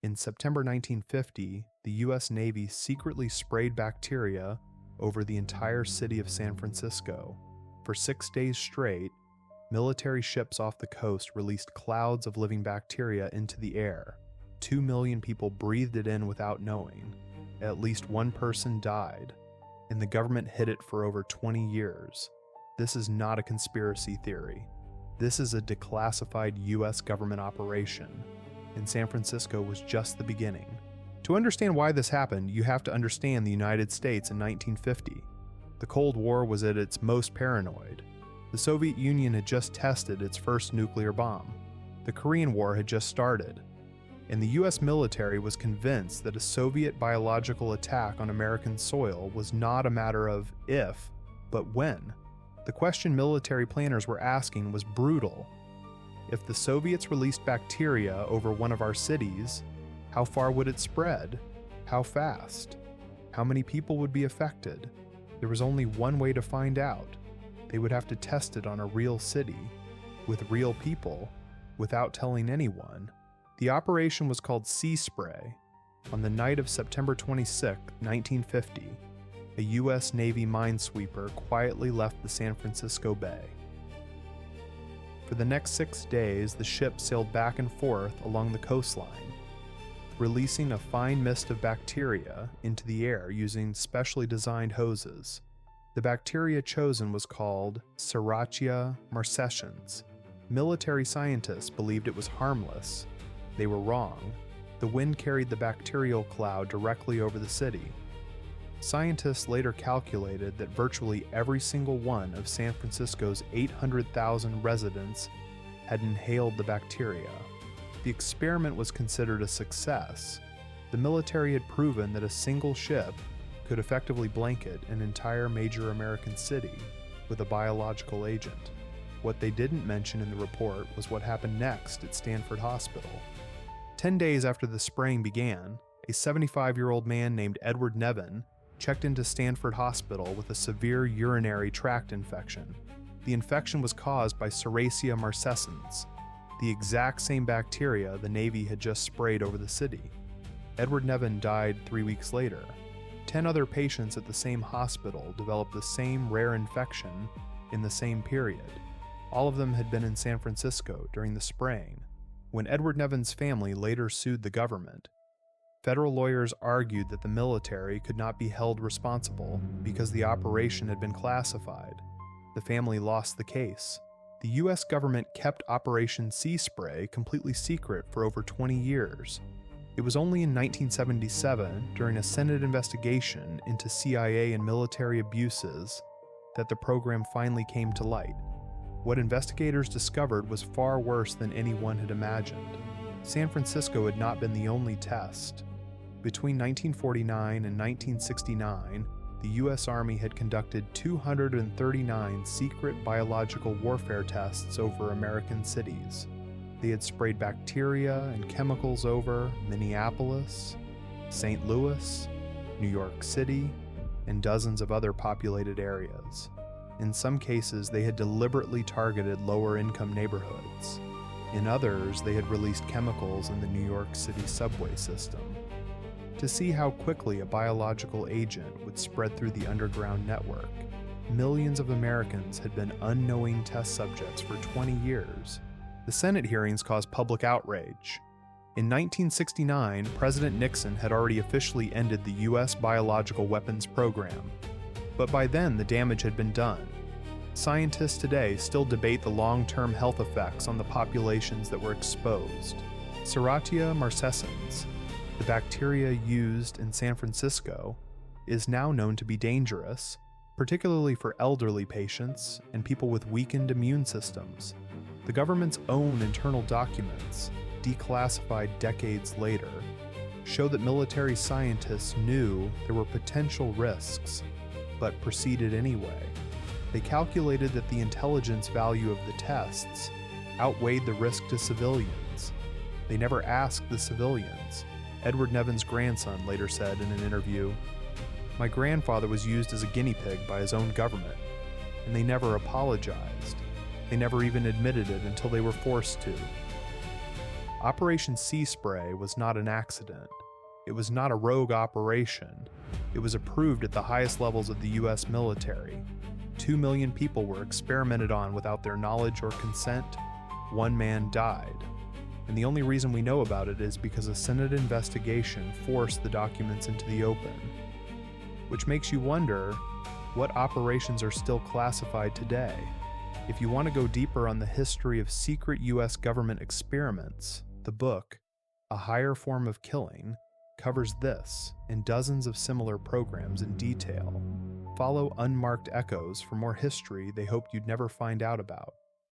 In September 1950, the U.S. Navy secretly sprayed bacteria over the entire city of San Francisco. For 6 days straight, military ships off the coast released clouds of living bacteria into the air. 2 million people breathed it in without knowing. At least one person died, and the government hid it for over 20 years. This is not a conspiracy theory. This is a declassified U.S. government operation, and San Francisco was just the beginning. To understand why this happened, you have to understand the United States in 1950. The Cold War was at its most paranoid. The Soviet Union had just tested its first nuclear bomb. The Korean War had just started. And the US military was convinced that a Soviet biological attack on American soil was not a matter of if, but when. The question military planners were asking was brutal. If the Soviets released bacteria over one of our cities, how far would it spread? How fast? How many people would be affected? There was only one way to find out. They would have to test it on a real city, with real people, without telling anyone. The operation was called Sea Spray. On the night of September 26, 1950, a U.S. Navy minesweeper quietly left the San Francisco Bay. For the next 6 days, the ship sailed back and forth along the coastline, releasing a fine mist of bacteria into the air using specially designed hoses. The bacteria chosen was called Serratia marcescens. Military scientists believed it was harmless. They were wrong. The wind carried the bacterial cloud directly over the city. Scientists later calculated that virtually every single one of San Francisco's 800,000 residents had inhaled the bacteria. The experiment was considered a success. The military had proven that a single ship could effectively blanket an entire major American city with a biological agent. What they didn't mention in the report was what happened next at Stanford Hospital. 10 days after the spraying began, a 75-year-old man named Edward Nevin checked into Stanford Hospital with a severe urinary tract infection. The infection was caused by Serratia marcescens, the exact same bacteria the Navy had just sprayed over the city. Edward Nevin died 3 weeks later. 10 other patients at the same hospital developed the same rare infection in the same period. All of them had been in San Francisco during the spraying. When Edward Nevin's family later sued the government, federal lawyers argued that the military could not be held responsible because the operation had been classified. The family lost the case. The U.S. government kept Operation Sea Spray completely secret for over 20 years. It was only in 1977, during a Senate investigation into CIA and military abuses, that the program finally came to light. What investigators discovered was far worse than anyone had imagined. San Francisco had not been the only test. Between 1949 and 1969, the U.S. Army had conducted 239 secret biological warfare tests over American cities. They had sprayed bacteria and chemicals over Minneapolis, St. Louis, New York City, and dozens of other populated areas. In some cases, they had deliberately targeted lower-income neighborhoods. In others, they had released chemicals in the New York City subway system. To see how quickly a biological agent would spread through the underground network, millions of Americans had been unknowing test subjects for 20 years. The Senate hearings caused public outrage. In 1969, President Nixon had already officially ended the U.S. biological weapons program. But by then, the damage had been done. Scientists today still debate the long-term health effects on the populations that were exposed. Serratia marcescens, the bacteria used in San Francisco, is now known to be dangerous, particularly for elderly patients and people with weakened immune systems. The government's own internal documents, declassified decades later, show that military scientists knew there were potential risks, but proceeded anyway. They calculated that the intelligence value of the tests outweighed the risk to civilians. They never asked the civilians. Edward Nevin's grandson later said in an interview, "My grandfather was used as a guinea pig by his own government, and they never apologized. They never even admitted it until they were forced to." Operation Sea Spray was not an accident. It was not a rogue operation. It was approved at the highest levels of the US military. 2 million people were experimented on without their knowledge or consent. 1 man died. And the only reason we know about it is because a Senate investigation forced the documents into the open. Which makes you wonder, what operations are still classified today? If you want to go deeper on the history of secret US government experiments, the book, A Higher Form of Killing, covers this and dozens of similar programs in detail. Follow Unmarked Echoes for more history they hoped you'd never find out about.